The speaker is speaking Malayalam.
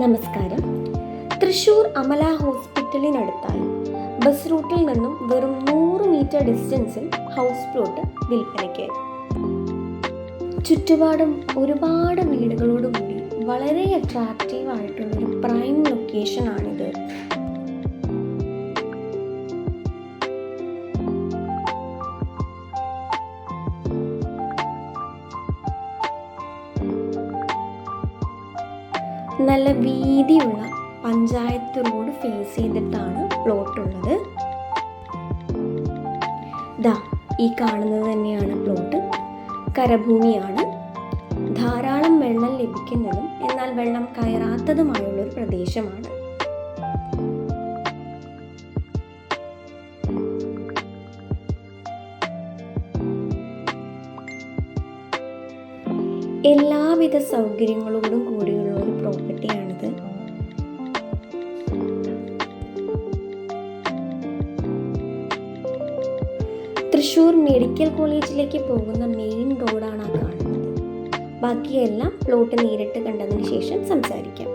നമസ്കാരം. തൃശൂർ അമല ഹോസ്പിറ്റലിനടുത്തായി ബസ് റൂട്ടിൽ നിന്നും വെറും 100 മീറ്റർ ഡിസ്റ്റൻസിൽ ഹൗസ് പ്ലോട്ട് വിൽപ്പനയ്ക്ക്. ചുറ്റുപാടും ഒരുപാട് വീടുകളോടുകൂടി വളരെ അട്രാക്റ്റീവ് ആയിട്ടുള്ളൊരു പ്രൈം ലൊക്കേഷനാണിത്. നല്ല വീതിയുള്ള പഞ്ചായത്ത് റോഡ് ഫേസ് ചെയ്തിട്ടാണ് പ്ലോട്ട് ഉള്ളത്. ഈ കാണുന്നത് തന്നെയാണ് പ്ലോട്ട്. കരഭൂമിയാണ്. ധാരാളം വെള്ളം ലഭിക്കുന്നതും എന്നാൽ വെള്ളം കയറാത്തതുമായുള്ളൊരു പ്രദേശമാണ്. എല്ലാവിധ സൗകര്യങ്ങളോടും കൂടിയുള്ള ഒരു പ്രോപ്പർട്ടിയാണിത്. തൃശ്ശൂർ മെഡിക്കൽ കോളേജിലേക്ക് പോകുന്ന മെയിൻ റോഡാണ് ആ കാണുന്നത്. ബാക്കിയെല്ലാം പ്ലോട്ട് നേരിട്ട് കണ്ടതിന് ശേഷം സംസാരിക്കാം.